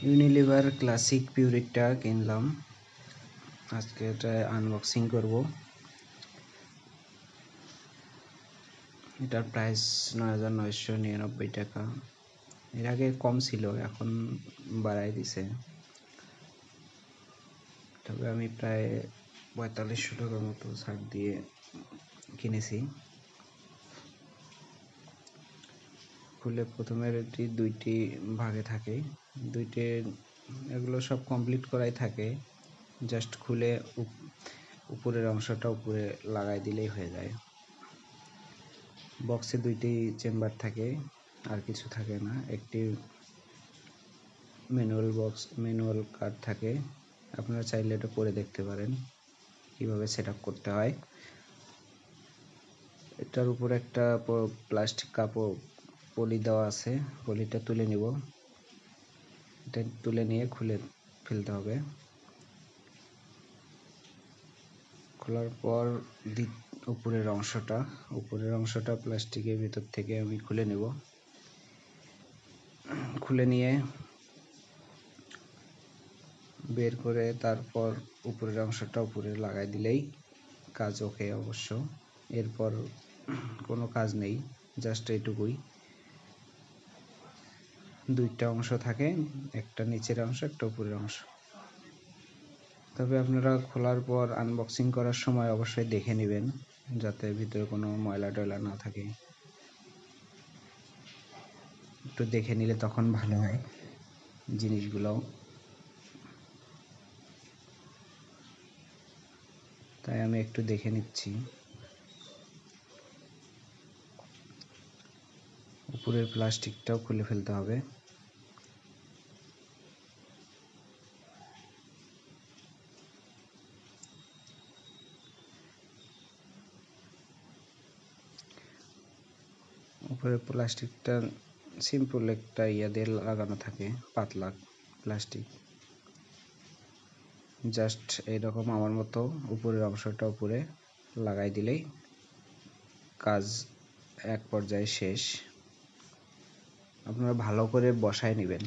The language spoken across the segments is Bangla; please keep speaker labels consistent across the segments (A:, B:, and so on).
A: ইউনিলিভার ক্লাসিক পিউরিটটা কিনলাম। আজকে এটা আনবক্সিং করব। এটার প্রাইস ৯,৯৯৯ টাকা। এর আগে কম ছিল, এখন বাড়াই দিছে। তবে আমি প্রায় ৪৫০০ টাকার মতো ছাড় দিয়ে কিনেছি। খুলে প্রথমে এটি দুইটি ভাগে থাকে, এগুলো সব কমপ্লিট করাই থাকে। জাস্ট খুলে উপরের অংশটা উপরে লাগাই দিলেই হয়ে যায়। বক্সে দুইটি চেম্বার থাকে, আর কিছু থাকে না। একটি ম্যানুয়াল কার্ড থাকে। আপনারা চাইলে এটা পরে দেখতে পারেন কিভাবে সেটআপ করতে হয়। এটার উপরে একটা প্লাস্টিক কাপড় পলি দেওয়া আছে। পলিটা তুলে নিব। এটা তুলে নিয়ে খুলে ফেলতে হবে। খোলার পর উপরের অংশটা প্লাস্টিকের ভিতর থেকে আমি খুলে নেব। খুলে নিয়ে বের করে তারপর উপরের অংশটা উপরে লাগাই দিলেই কাজ ওকে। অবশ্য এরপর কোনো কাজ নেই, জাস্ট এইটুকুই। দুইটা অংশ থাকে, একটা নিচের অংশ, একটা উপরের অংশ। তবে আপনারা খোলার পর আনবক্সিং করার সময় অবশ্যই দেখে নেবেন, যাতে ভিতরে কোনো ময়লা টয়লা না থাকে। একটু দেখে নিলে তখন ভালো হয় জিনিসগুলো। তাই আমি একটু দেখে নিচ্ছি। উপরের প্লাস্টিকটাও খুলে ফেলতে হবে। উপরের প্লাস্টিকটা সিম্পল একটা দিয়ে লাগানো থাকে, পাতলা প্লাস্টিক। জাস্ট এইরকম আমার মতো উপরের অংশটা উপরে লাগাই দিলেই কাজ এক পর্যায়ে শেষ। আপনারা ভালো করে বসায় নেবেন,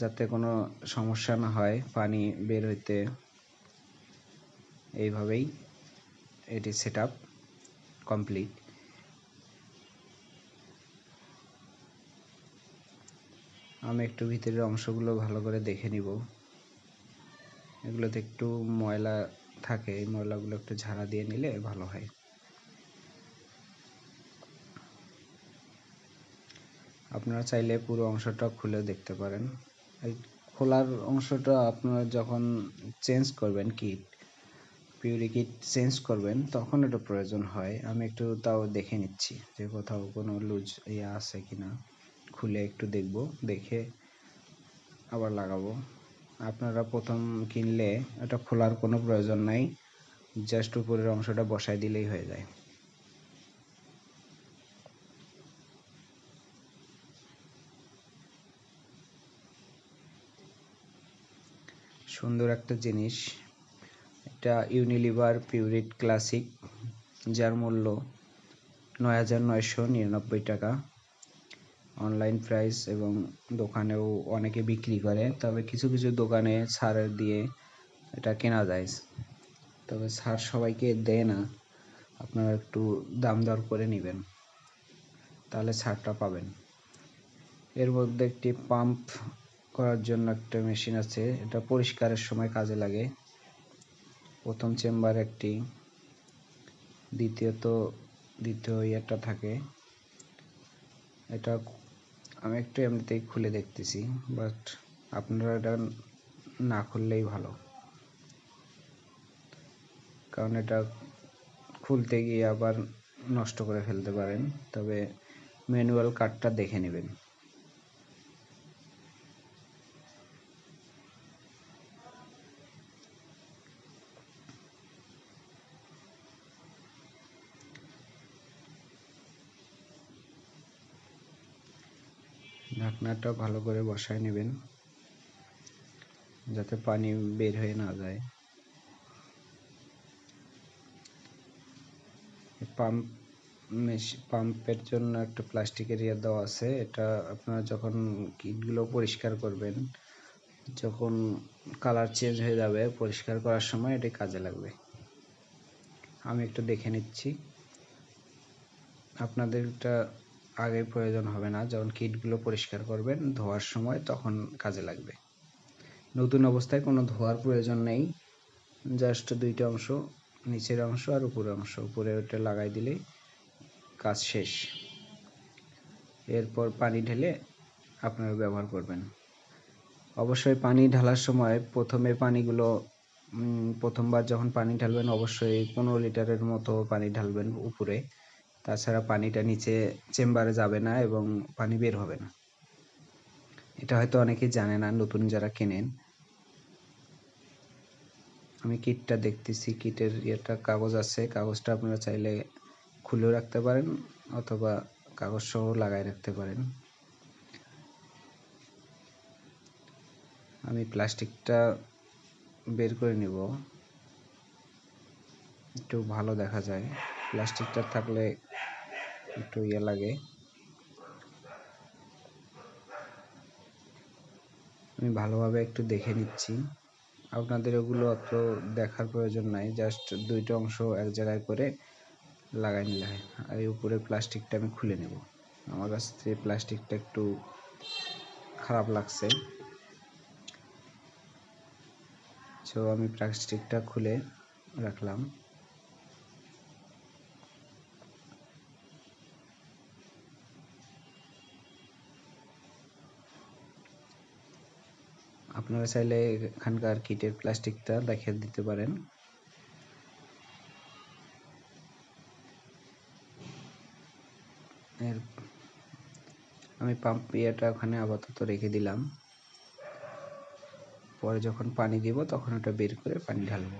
A: যাতে কোনো সমস্যা না হয় পানি বের হইতে। এইভাবেই এটি সেটআপ কমপ্লিট। আমি একটু ভিতরের অংশগুলো ভালো করে দেখে নিব। এগুলোতে একটু ময়লা থাকে, এই ময়লাগুলো একটু ঝাড়া দিয়ে নিলে ভালো হয়। আপনারা চাইলে পুরো অংশটা খুলে দেখতে পারেন। এই খোলার অংশটা আপনারা যখন চেঞ্জ করবেন, পিউরি কিট চেঞ্জ করবেন, তখন এটা প্রয়োজন হয়। আমি একটু তাও দেখে নিচ্ছি যে কোথাও কোনো লুজ আছে কিনা। খুলে একটু দেখব, দেখে আবার লাগাবো। আপনারা প্রথম কিনলে এটা খোলার কোনো প্রয়োজন নাই, জাস্ট উপরের অংশটা বসাই দিলেই হয়ে যায়। সুন্দর একটা জিনিস। এটা ইউনিলিভার পিউরিট ক্লাসিক, যার মূল্য ৯,৯৯৯ টাকা। অনলাইন প্রাইস এবং দোকানেও অনেকে বিক্রি করে, তবে কিছু কিছু দোকানে ছাড় দিয়ে এটা কেনা যায়। তবে ছাড় সবাইকে দেয় না, আপনারা একটু দাম দর করে নেবেন, তাহলে ছাড়টা পাবেন। এর মধ্যে একটি পাম্প করার জন্য একটা মেশিন আছে, এটা পরিষ্কারের সময় কাজে লাগে। প্রথম চেম্বার একটি, দ্বিতীয় ইয়েটা থাকে। এটা আমি একটু এমনিতেই খুলে দেখতেছি, বাট আপনারা এটা না খুললেই ভালো, কারণ এটা খুলতে গিয়ে আবার নষ্ট করে ফেলতে পারেন। তবে ম্যানুয়াল কার্ডটা দেখে নেবেন। ঢাকনাটা ভালো করে বসায় নেবেন, যাতে পানি বের হয়ে না যায়। পাম্পের জন্য একটা প্লাস্টিকের ইয়ে দেওয়া আছে। এটা আপনারা যখন কিটগুলো পরিষ্কার করবেন, যখন কালার চেঞ্জ হয়ে যাবে পরিষ্কার করার সময় এটি কাজে লাগবে। আমি একটু দেখে নিচ্ছি, আপনাদের এটা আগে প্রয়োজন হবে না, যখন কিটগুলো পরিষ্কার করবেন ধোয়ার সময় তখন কাজে লাগবে। নতুন অবস্থায় কোনো ধোয়ার প্রয়োজন নেই, জাস্ট দুইটা অংশ, নিচের অংশ আর উপরের অংশ, উপরে ওটা লাগাই দিলেই কাজ শেষ। এরপর পানি ঢেলে আপনারা ব্যবহার করবেন। অবশ্যই পানি ঢালার সময় প্রথমবার যখন পানি ঢালবেন অবশ্যই 15 লিটারের মতো পানি ঢালবেন উপরে, তাছাড়া পানিটা নিচে চেম্বারে যাবে না এবং পানি বের হবে না। এটা হয়তো অনেকেই জানে না, নতুন যারা কেনেন। আমি কিটটা দেখতেছি, কিটের একটা কাগজ আছে, কাগজটা আপনারা চাইলে খুলেও রাখতে পারেন অথবা কাগজ সহ লাগাই রাখতে পারেন। আমি প্লাস্টিকটা বের করে নিব, একটু ভালো দেখা যায়, প্লাস্টিকটা থাকলে একটু লাগে। আমি ভালোভাবে একটু দেখে নিচ্ছি, আপনাদের ওগুলো অত দেখার প্রয়োজন নাই, জাস্ট দুইটা অংশ এক জায়গায় করে লাগাই নিলে হয়। আর এই উপরে প্লাস্টিকটা আমি খুলে নেব, আমার কাছে প্লাস্টিকটা একটু খারাপ লাগছে, তো আমি প্লাস্টিকটা খুলে রাখলাম। আপনারা চাইলে এখানকার কিটের প্লাস্টিকটা দেখিয়ে দিতে পারেন। আমি পাম্প ইয়েটা ওখানে আপাতত রেখে দিলাম, পরে যখন পানি দিব তখন ওটা বের করে পানি ঢালবো।